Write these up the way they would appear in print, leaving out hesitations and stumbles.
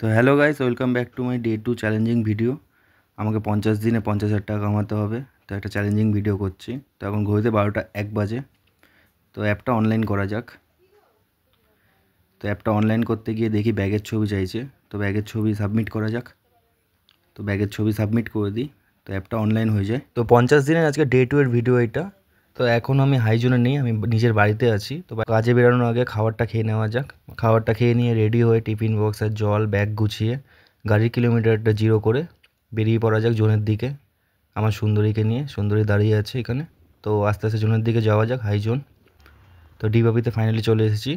তো hello guys, welcome back to my day two challenging video. আমাকে 50 দিনে 50,000 টাকা কামাতে হবে, তো একটা চ্যালেঞ্জিং ভিডিও করছি। তো এখন ঘড়িতে 12টা 1 বাজে। তো অ্যাপটা অনলাইন করা যাক। তো অ্যাপটা অনলাইন করতে গিয়ে দেখি ব্যাগের ছবি চাইছে, তো ব্যাগের ছবি সাবমিট করা যাক। তো ব্যাগের ছবি সাবমিট করে দিই, তো অ্যাপটা অনলাইন হয়ে যায়। তো 50 দিনের আজকে ডে 2 এর ভিডিও এটা। তো এখন আমি হাইজোনে নেই, আমি নিজের বাড়িতে আছি। তো কাজে বেরোনোর আগে খাবারটা খেয়ে নেওয়া যাক। খাবারটা খেয়ে নিয়ে রেডি হয়ে টিফিন বক্স আর জল ব্যাগ গুছিয়ে গাড়ির কিলোমিটারটা জিরো করে বেরিয়ে পড়া যাক জোনের দিকে। আমার সুন্দরীকে নিয়ে, সুন্দরী দাঁড়িয়ে আছে এখানে। তো আস্তে আস্তে জোনের দিকে যাওয়া যাক, হাই জোন। তো ডিবাবিতে ফাইনালি চলে এসেছি।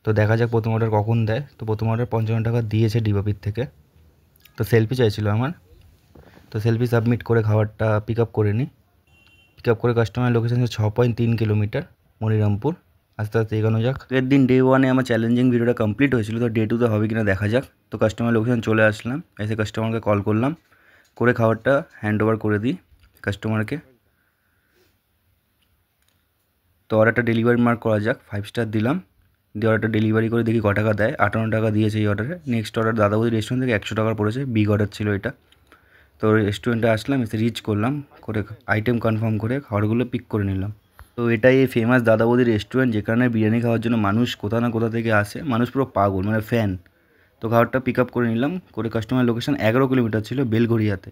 তো দেখা যাক প্রথম অর্ডার কখন দেয়। তো প্রথম অর্ডার 55 টাকা দিয়েছে ডিবাবির থেকে। তো সেলফি চাইছিল আমার, তো সেলফি সাবমিট করে খাবারটা পিক আপ করে নিই। পিক আপ করে কাস্টমার লোকেশন 6.3 কিলোমিটার, মনিরামপুর। আস্তে আস্তে এগোনো যাক। আগের দিন ডে 1-এ আমার চ্যালেঞ্জিং ভিডিওটা কমপ্লিট হয়েছিল, তো ডে 2-তে হবে কিনা দেখা যাক। তো কাস্টমার লোকেশন চলে আসলাম, এসে কাস্টমারকে কল করলাম, করে খাবারটা হ্যান্ড ওভার করে দিই কাস্টমারকে। তো অর্ডারটা ডেলিভারি মার্ক করা যাক, 5 স্টার দিলাম। দিয়ে অর্ডারটা ডেলিভারি করে দেখি ক টাকা দেয়। 58 টাকা দিয়েছে এই অর্ডারে। নেক্সট অর্ডার দাদাবতী রেস্টুরেন্ট থেকে 100 টাকার পড়েছে, বিগ অর্ডার ছিল এটা। তো রেস্টুরেন্টে আসলাম, এসে রিচ করলাম, করে আইটেম কনফার্ম করে খাবারগুলো পিক করে নিলাম। তো এটাই এই ফেমাস দাদাবতী রেস্টুরেন্ট, যেখানে বিরিয়ানি খাওয়ার জন্য মানুষ কোথা না কোথা থেকে আসে, মানুষ পুরো পাগল, মানে ফ্যান। তো খাবারটা পিক আপ করে নিলাম, করে কাস্টমার লোকেশন 11 কিলোমিটার ছিল, বেলঘড়িয়াতে।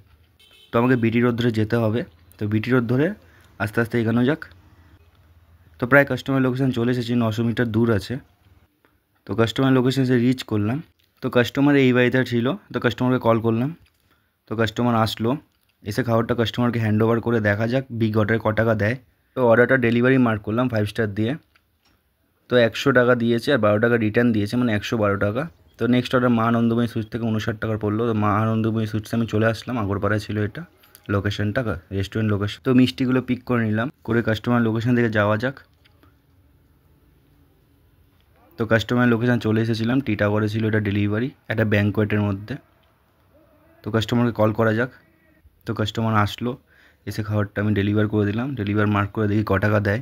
তো আমাকে বিটি রোড ধরে যেতে হবে। তো বিটি রোড ধরে আস্তে আস্তে এগোনো যাক। তো প্রায় কাস্টমার লোকেশন চলে এসেছি, 900 মিটার দূর আছে। তো কাস্টমার লোকেশনে রিচ করলাম। তো কাস্টমার এই বাড়িতে ছিল, তো কাস্টমারকে কল করলাম। তো কাস্টমার আসলো, এসে খাবারটা কাস্টমারকে হ্যান্ড ওভার করে দেখা যাক বিগ অর্ডারে ক টাকা দেয়। তো অর্ডারটা ডেলিভারি মার্ক করলাম 5 স্টার দিয়ে। তো 100 টাকা দিয়েছে আর 12 টাকা রিটার্ন দিয়েছে, মানে 112 টাকা। তো নেক্সট অর্ডার মা আনন্দময়ী সুইটস থেকে 59 টাকার পড়লো। তো মা আনন্দময়ী সুইটসে আমি চলে আসলাম, আগরপাড়ায় ছিল এটা লোকেশনটা, রেস্টুরেন্ট লোকেশন। তো মিষ্টিগুলো পিক করে নিলাম, করে কাস্টমার লোকেশন থেকে যাওয়া যাক। তো কাস্টমার লোকেশন চলে এসেছিলাম, টিটাগড়ে ছিল এটা ডেলিভারি, একটা ব্যাঙ্কোয়েটের মধ্যে। তো কাস্টমারকে কল করা যাক। তো কাস্টমার আসলো, এসে খাবারটা আমি ডেলিভার করে দিলাম। ডেলিভার মার্ক করে দেখি ক টাকা দেয়।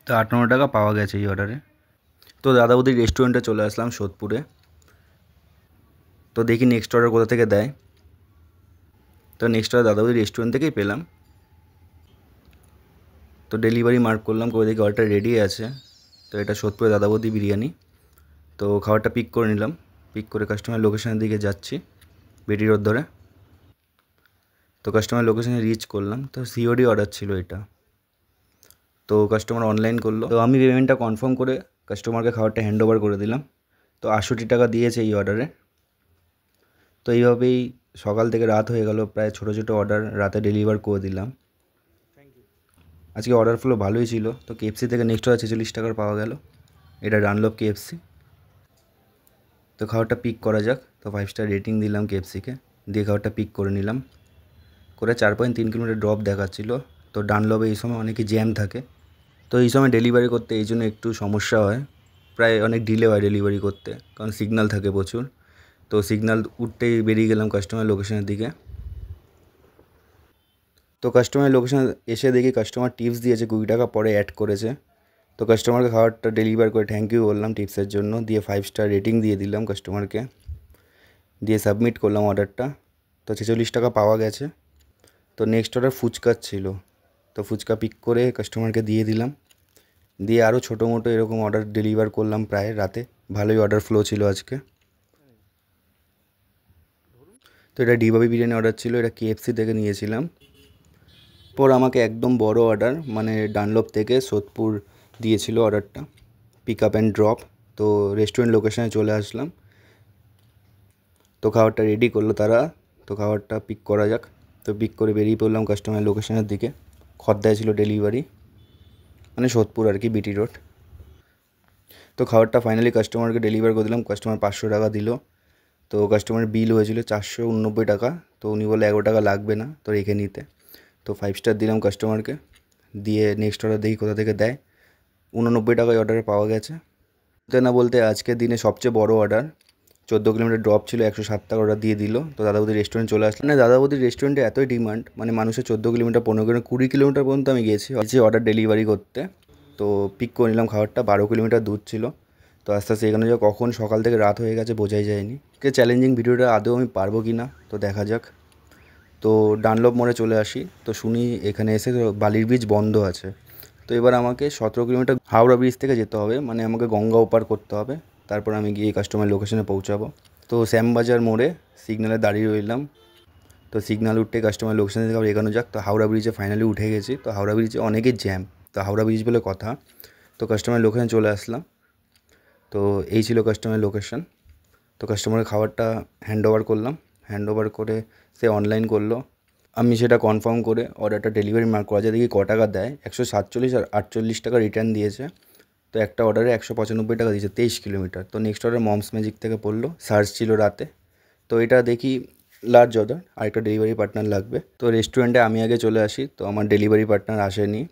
তো 58 টাকা পাওয়া গেছে এই অর্ডারে। তো দাদাবতীর রেস্টুরেন্টে চলে আসলাম সোদপুরে। তো দেখি নেক্সট অর্ডার কোথা থেকে দেয়। তো নেক্সট অর্ডার দাদাবতীর রেস্টুরেন্ট থেকেই পেলাম। তো ডেলিভারি মার্ক করলাম, করে দেখি অর্ডারটা রেডি আছে। তো এটা সোদপুরে দাদাবতী বিরিয়ানি। তো খাবারটা পিক করে নিলাম, পিক করে কাস্টমার লোকেশনের দিকে যাচ্ছি বেটি রোড ধরে। তো কাস্টমার লোকেশনে রিচ করলাম। তো সিওডি অর্ডার ছিল এটা। তো কাস্টমার অনলাইন করলো, তো আমি পেমেন্টটা কনফার্ম করে কাস্টমারকে খাবারটা হ্যান্ড ওভার করে দিলাম। তো 68 টাকা দিয়েছে এই অর্ডারে। তো এইভাবেই সকাল থেকে রাত হয়ে গেল, প্রায় ছোটো ছোটো অর্ডার রাতে ডেলিভার করে দিলাম। আজকে অর্ডার ফ্লো ভালোই ছিল। তো কেএফসি থেকে নেক্সট অর্ডার 46 টাকার পাওয়া গেল, এটা ডানলপ কেএফসি। তো খাবারটা পিক করা যাক। তো 5 স্টার রেটিং দিলাম কেএফসিকে, দিয়ে খাবারটা পিক করে নিলাম। করে 4.3 কিলোমিটার ড্রপ দেখাচ্ছিলো। তো ডানলপে এই সময় অনেকই জ্যাম থাকে, তো এই সময় ডেলিভারি করতে এই জন্য একটু সমস্যা হয়, প্রায় অনেক ডিলে হয় ডেলিভারি করতে, কারণ সিগন্যাল থাকে প্রচুর। তো সিগন্যাল উঠতেই বেরিয়ে গেলাম কাস্টমার লোকেশনের দিকে। তো কাস্টমার লোকেশন এসে দেখি কাস্টমার টিপস দিয়েছে, 20 টাকা পরে অ্যাড করেছে। তো কাস্টমারকে খাবারটা ডেলিভার করে থ্যাংক ইউ বললাম টিপসের জন্য, দিয়ে 5 স্টার রেটিং দিয়ে দিলাম কাস্টমারকে, দিয়ে সাবমিট করলাম অর্ডারটা। তো 46 টাকা পাওয়া গেছে। তো নেক্সট অর্ডার ফুচকা ছিল, তো ফুচকা পিক করে কাস্টমারকে দিয়ে দিলাম। দিয়ে আরও ছোটো মোটো এরকম অর্ডার ডেলিভার করলাম প্রায় রাতে। ভালোই অর্ডার ফ্লো ছিল আজকে। তো এটা ডিবাবি বিরিয়ানি অর্ডার ছিল, এটা কেএফসি থেকে নিয়েছিলাম। পর আমাকে একদম বড় অর্ডার, মানে ডানলপ থেকে সোদপুর দিয়েছিল অর্ডারটা, পিক আপ অ্যান্ড ড্রপ। তো রেস্টুরেন্ট লোকেশনে চলে আসলাম। তো খাবারটা রেডি করলো তারা। তো খাবারটা পিক করা যাক। তো পিক করে বেরিয়ে পড়লাম কাস্টমার লোকেশনের দিকে। খদ্দায় ছিল ডেলিভারি, মানে সোদপুর আর কি, বিটি রোড। তো খাবারটা ফাইনালি কাস্টমারকে ডেলিভার করে দিলাম। কাস্টমার 500 টাকা দিল। তো কাস্টমারের বিল হয়েছিল 489 টাকা। তো উনি বলে 11 টাকা লাগবে না তো রেখে নিতে। তো 5 স্টার দিলাম কাস্টমারকে, দিয়ে নেক্সট অর্ডার দেখি কোথা থেকে দেয়। 89 টাকায় অর্ডারে পাওয়া গেছে। বলতে না বলতে আজকের দিনে সবচেয়ে বড় অর্ডার, 14 কিলোমিটার ড্রপ ছিল, 107 টাকা অর্ডার দিয়ে দিল। তো দাদাবতীর রেস্টুরেন্ট চলে আসলো। মানে দাদাবতীর রেস্টুরেন্টে এতই ডিমান্ড, মানে মানুষের 14 কিলোমিটার 15 কিলোমিটার 20 কিলোমিটার পর্যন্ত আমি গেছি অর্ডার ডেলিভারি করতে। তো পিক করে নিলাম খাবারটা, 12 কিলোমিটার দূর ছিল। তো আস্তে আস্তে এখানে কখন সকাল থেকে রাত হয়ে গেছে বোঝাই যায়নি। চ্যালেঞ্জিং ভিডিওটা আদৌ আমি পারবো কি না তো দেখা যাক। তো ডানলপ মোড়ে চলে আসি, তো শুনি এখানে এসে বালির ব্রিজ বন্ধ আছে। তো এবার আমাকে 17 কিলোমিটার হাওড়া ব্রিজ থেকে যেতে হবে, মানে আমাকে গঙ্গা ওপার করতে হবে, তারপর আমি গিয়ে কাস্টমার লোকেশনে পৌঁছাবো। তো শ্যামবাজার মোড়ে সিগনালে দাঁড়িয়ে রইলাম। তো সিগনাল উঠতে কাস্টমার লোকেশনে থেকে আবার এগোনো যাক। তো হাওড়া ব্রিজে ফাইনালি উঠে গেছি। তো হাওড়া ব্রিজে অনেকেই জ্যাম, তো হাওড়া ব্রিজ বলে কথা। তো কাস্টমার লোকেশনে চলে আসলাম। তো এই ছিল কাস্টমার লোকেশন। তো কাস্টমারের খাবারটা হ্যান্ড ওভার করলাম, হ্যান্ড ওভার করে সে অনলাইন করলো। আমি সেটা কনফার্ম করে অর্ডারটা ডেলিভারি মার্ক করা যায়, দেখি ক টাকা দেয়। 147 আর 48 টাকা রিটার্ন দিয়েছে। তো একটা অর্ডারে 195 টাকা দিয়েছে, 23 কিলোমিটার। তো নেক্সট অর্ডার মমস ম্যাজিক থেকে পড়লো, সার্চ ছিল রাতে। তো এটা দেখি লার্জ অর্ডার, আর একটা ডেলিভারি পার্টনার লাগবে। তো রেস্টুরেন্টে আমি আগে চলে আসি, তো আমার ডেলিভারি পার্টনার আসেনি।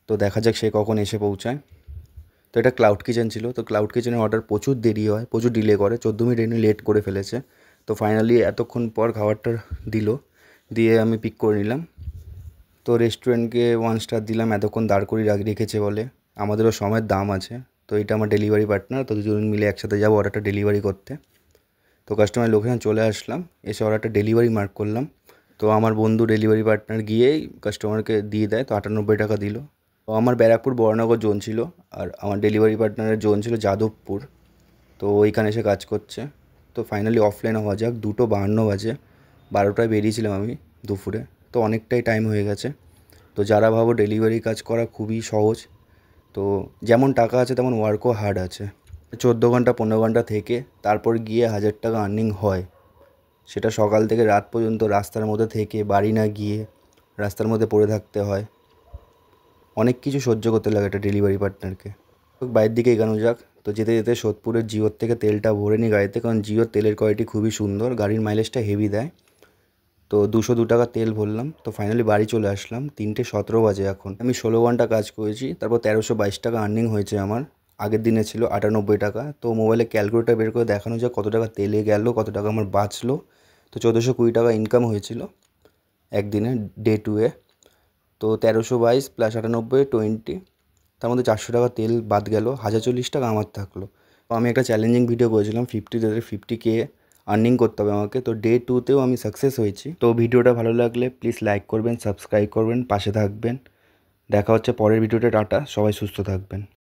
তো দেখা যাক সে কখন এসে পৌঁছায়। তো এটা ক্লাউড কিচেন ছিল। তো ক্লাউড কিচেনের অর্ডার প্রচুর দেরি হয়, প্রচুর ডিলে করে, 14 মিনিট এমনি লেট করে ফেলেছে। তো ফাইনালি এতক্ষণ পর খাবারটা দিয়ে আমি পিক করে নিলাম। তো রেস্টুরেন্টকে 1 স্টার দিলাম, এতক্ষণ দাঁড় করিয়ে রেখেছে বলে। আমাদেরও সময়ের দাম আছে। তো এটা আমার ডেলিভারি পার্টনার, তো দুজন মিলে একসাথে যাবো অর্ডারটা ডেলিভারি করতে। তো কাস্টমার লোকেশন চলে আসলাম, এসে অর্ডারটা ডেলিভারি মার্ক করলাম। তো আমার বন্ধু ডেলিভারি পার্টনার গিয়েই কাস্টমারকে দিয়ে দেয়। তো 98 টাকা দিল। তো আমার ব্যারাকপুর বড়নগর জোন ছিল, আর আমার ডেলিভারি পার্টনারের জোন ছিল যাদবপুর। তো ওইখানে এসে কাজ করছে। তো ফাইনালি অফলাইন হওয়া যাক। 2:52 বাজে, 12টায় বেরিয়েছিলাম আমি দুপুরে। তো অনেকটাই টাইম হয়ে গেছে। তো যারা ভাবো ডেলিভারি কাজ করা খুবই সহজ, তো যেমন টাকা আছে তেমন ওয়ার্কও হার্ড আছে। 14 ঘন্টা 15 ঘন্টা থেকে তারপর গিয়ে 1000 টাকা আর্নিং হয়। সেটা সকাল থেকে রাত পর্যন্ত রাস্তার মধ্যে থেকে, বাড়ি না গিয়ে রাস্তার মধ্যে পড়ে থাকতে হয়। অনেক কিছু সহ্য করতে লাগে একটা ডেলিভারি পার্টনারকে। তো বাইরের দিকে এগানো যাক। তো যেতে যেতে সোদপুরের জিওর থেকে তেলটা ভরে নিই গাড়িতে, কারণ জিওর তেলের কোয়ালিটি খুবই সুন্দর, গাড়ির মাইলেজটা হেভি দেয়। তো 202 টাকা তেল ভরলাম। তো ফাইনালি বাড়ি চলে আসলাম, 3:17 বাজে এখন। আমি 16 ঘন্টা কাজ করেছি, তারপর 1322 টাকা আর্নিং হয়েছে আমার। আগের দিনে ছিল 98 টাকা। তো মোবাইলে ক্যালকুলেটার বের করে দেখানো যায় কত টাকা তেলে গেল, কত টাকা আমার বাঁচলো। তো 1420 টাকা ইনকাম হয়েছিল একদিনে, ডে 2-এ। তো 1322 প্লাস 98 20, তার মধ্যে 400 টাকা তেল বাদ গেল, 1040 টাকা আমার থাকলো। তো আমি একটা চ্যালেঞ্জিং ভিডিও করেছিলাম 50K আর্নিং করতে হবে আমাকে। তো ডে 2-তেও আমি সাকসেস হয়েছি। তো ভিডিওটা ভালো লাগলে প্লিজ লাইক করবেন, সাবস্ক্রাইব করবেন, পাশে থাকবেন। দেখা হচ্ছে পরের ভিডিওতে। টাটা, সবাই সুস্থ থাকবেন।